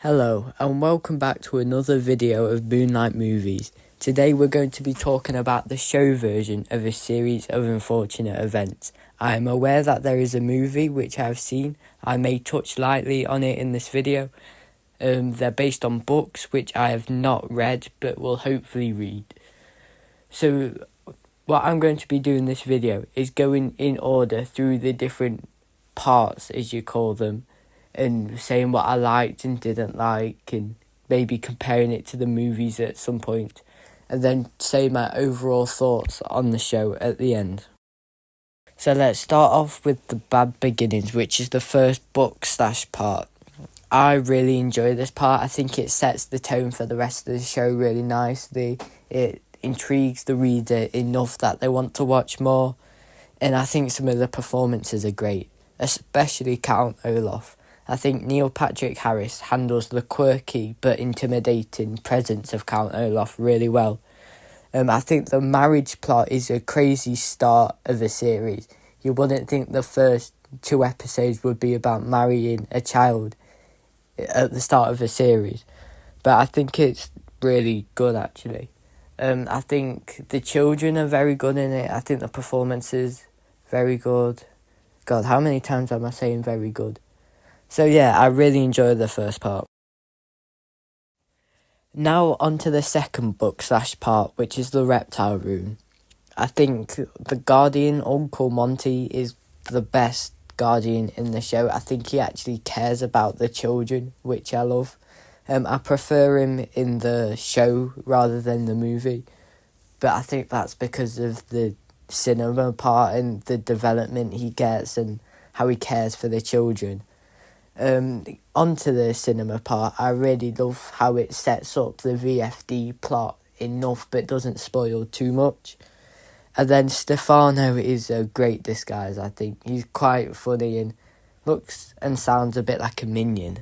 Hello and welcome back to another video of Moonlight Movies. Today we're going to be talking about the show version of a series of unfortunate events. I am aware that there is a movie which I have seen. I may touch lightly on it in this video. They're based on books which I have not read but will hopefully read. So what I'm going to be doing in this video is going in order through the different parts, as you call them, and saying what I liked and didn't like, and maybe comparing it to the movies at some point, and then say my overall thoughts on the show at the end. So let's start off with The Bad Beginnings, which is the first book/part. I really enjoy this part. I think it sets the tone for the rest of the show really nicely. It intrigues the reader enough that they want to watch more, and I think some of the performances are great, especially Count Olaf. I think Neil Patrick Harris handles the quirky but intimidating presence of Count Olaf really well. I think the marriage plot is a crazy start of a series. You wouldn't think the first 2 episodes would be about marrying a child at the start of a series, but I think it's really good actually. I think the children are very good in it. I think the performances very good. God, how many times am I saying very good? So yeah, I really enjoyed the first part. Now on to the second book/part, which is The Reptile Room. I think the Guardian, Uncle Monty, is the best Guardian in the show. I think he actually cares about the children, which I love. I prefer him in the show rather than the movie, but I think that's because of the cinema part and the development he gets and how he cares for the children. Onto the cinema part, I really love how it sets up the VFD plot enough but doesn't spoil too much. And then Stefano is a great disguise, I think. He's quite funny and looks and sounds a bit like a minion.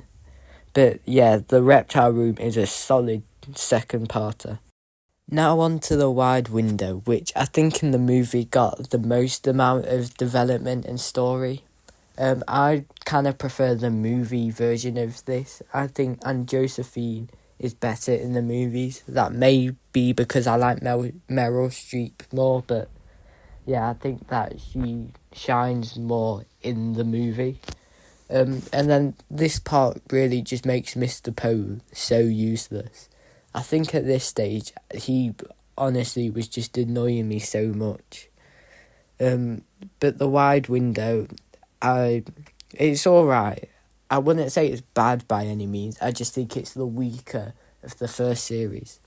But yeah, The Reptile Room is a solid second parter. Now on to The Wide Window, which I think in the movie got the most amount of development and story. I kind of prefer the movie version of this. I think Anne Josephine is better in the movies. That may be because I like Meryl Streep more, but yeah, I think that she shines more in the movie. And then this part really just makes Mr. Poe so useless. I think at this stage, he honestly was just annoying me so much. But The Wide Window, it's alright. I wouldn't say it's bad by any means. I just think it's the weaker of the first series.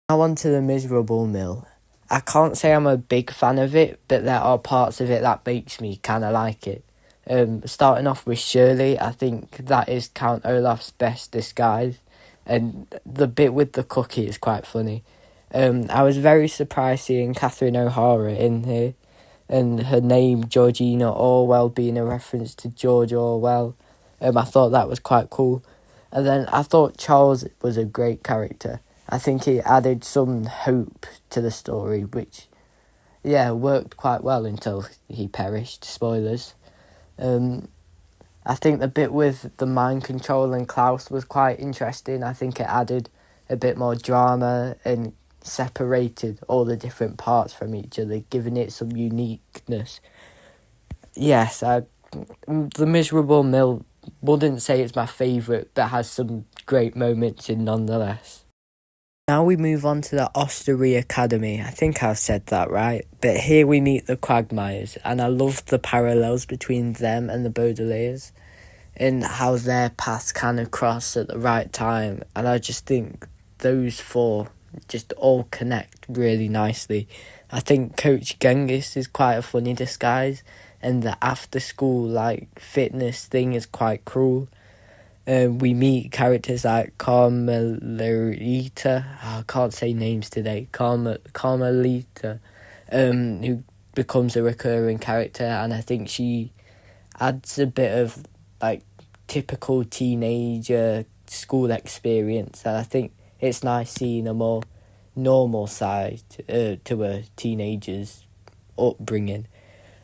Now on to The Miserable Mill. I can't say I'm a big fan of it, but there are parts of it that makes me kind of like it. Starting off with Shirley, I think that is Count Olaf's best disguise, and the bit with the cookie is quite funny. I was very surprised seeing Catherine O'Hara in here, and her name Georgina Orwell being a reference to George Orwell. I thought that was quite cool. And then I thought Charles was a great character. I think he added some hope to the story, which, yeah, worked quite well until he perished. Spoilers. I think the bit with the mind control and Klaus was quite interesting. I think it added a bit more drama and separated all the different parts from each other, giving it some uniqueness. Yes, The Miserable Mill, wouldn't say it's my favourite, but has some great moments in nonetheless. Now we move on to the Osterie Academy. I think I've said that right. But here we meet the Quagmires, and I love the parallels between them and the Baudelaires, and how their paths kind of cross at the right time. And I just think those 4 just all connect really nicely. I think Coach Genghis is quite a funny disguise, and the after school fitness thing is quite cruel. We meet characters like Carmelita, I can't say names today, Carmelita, who becomes a recurring character, and I think she adds a bit of typical teenager school experience, and I think it's nice seeing a more normal side to a teenager's upbringing.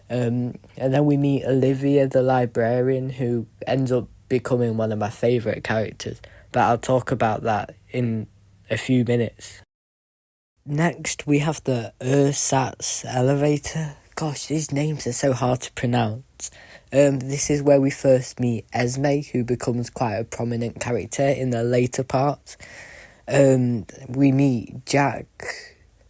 And then we meet Olivia, the librarian, who ends up becoming one of my favourite characters. but I'll talk about that in a few minutes. Next, we have the Ersatz elevator. Gosh, these names are so hard to pronounce. This is where we first meet Esme, who becomes quite a prominent character in the later parts. We meet Jack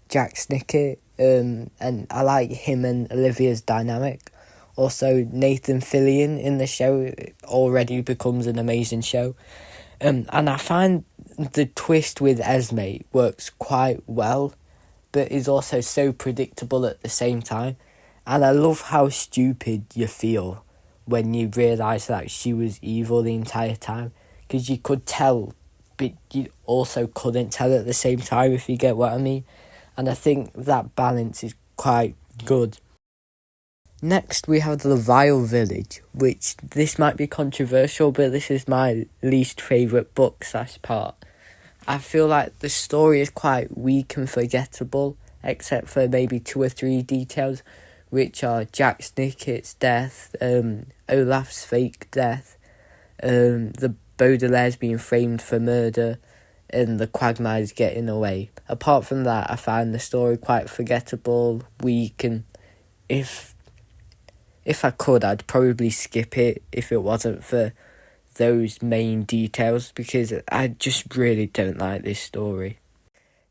Snicket, and I like him and Olivia's dynamic. Also, Nathan Fillion in the show already becomes an amazing show. And I find the twist with Esme works quite well, but is also so predictable at the same time. And I love how stupid you feel when you realise that she was evil the entire time. Because you could tell, but you also couldn't tell at the same time, if you get what I mean. And I think that balance is quite good. Next, we have the Vile Village, which this might be controversial, but this is my least favourite book / part. I feel like the story is quite weak and forgettable, except for maybe 2 or 3 details, which are Jack Snicket's death, Olaf's fake death, the Baudelaires being framed for murder, and the Quagmires getting away. Apart from that, I find the story quite forgettable, weak, and if I could, I'd probably skip it if it wasn't for those main details, because I just really don't like this story.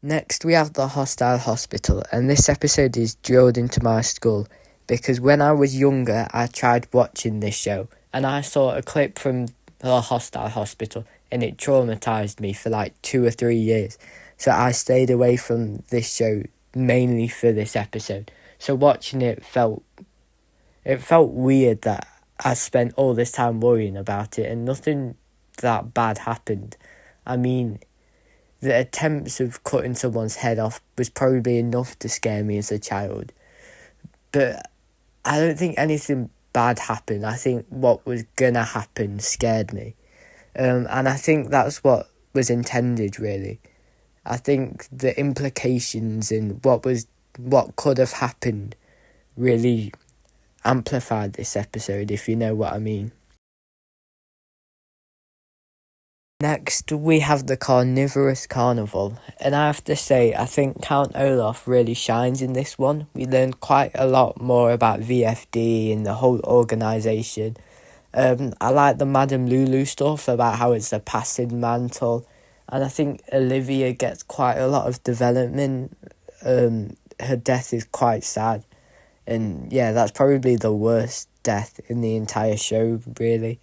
Next, we have the Hostile Hospital, and this episode is drilled into my skull, because when I was younger, I tried watching this show, and I saw a clip from the Hostile Hospital, and it traumatised me for like 2 or 3 years. So I stayed away from this show mainly for this episode. So watching it felt weird that I spent all this time worrying about it and nothing that bad happened. I mean, the attempts of cutting someone's head off was probably enough to scare me as a child. But I don't think anything bad happened. I think what was gonna happen scared me. And I think that's what was intended, really. I think the implications in what could have happened really amplified this episode, if you know what I mean. Next, we have the Carnivorous Carnival, and I have to say, I think Count Olaf really shines in this one. We learned quite a lot more about VFD and the whole organisation. I like the Madame Lulu stuff about how it's a passive mantle, and I think Olivia gets quite a lot of development. Her death is quite sad. And yeah, that's probably the worst death in the entire show, really.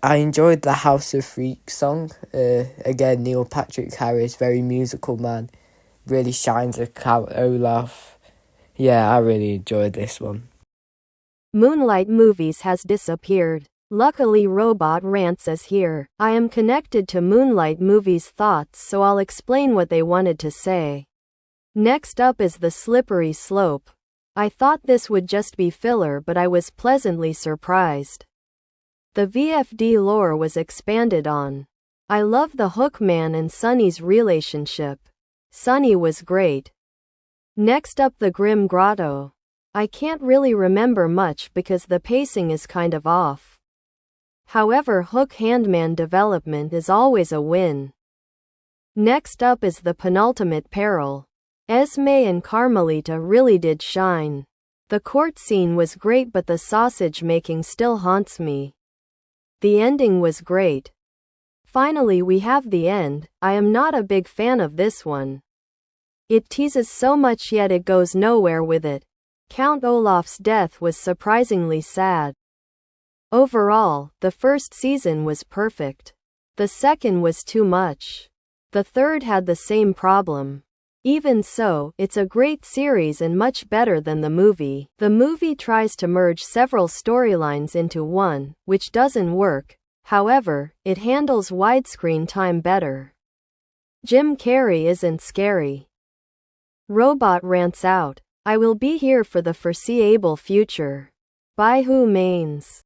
I enjoyed the House of Freaks song. Again, Neil Patrick Harris, very musical man, really shines as Count Olaf. Yeah, I really enjoyed this one. Moonlight Movies has disappeared. Luckily, Robot Rants is here. I am connected to Moonlight Movies' thoughts, so I'll explain what they wanted to say. Next up is The Slippery Slope. I thought this would just be filler, but I was pleasantly surprised. The VFD lore was expanded on. I love the Hookman and Sunny's relationship. Sunny was great. Next up, The Grim Grotto. I can't really remember much because the pacing is kind of off. However, Hook Handman development is always a win. Next up is The Penultimate Peril. Esme and Carmelita really did shine. The court scene was great, but the sausage making still haunts me. The ending was great. Finally, we have the end. I am not a big fan of this one. It teases so much yet it goes nowhere with it. Count Olaf's death was surprisingly sad. Overall, the first season was perfect. The second was too much. The third had the same problem. Even so, it's a great series and much better than the movie. The movie tries to merge several storylines into one, which doesn't work. However, it handles widescreen time better. Jim Carrey isn't scary. Robot Rants out. I will be here for the foreseeable future. By Who Mains.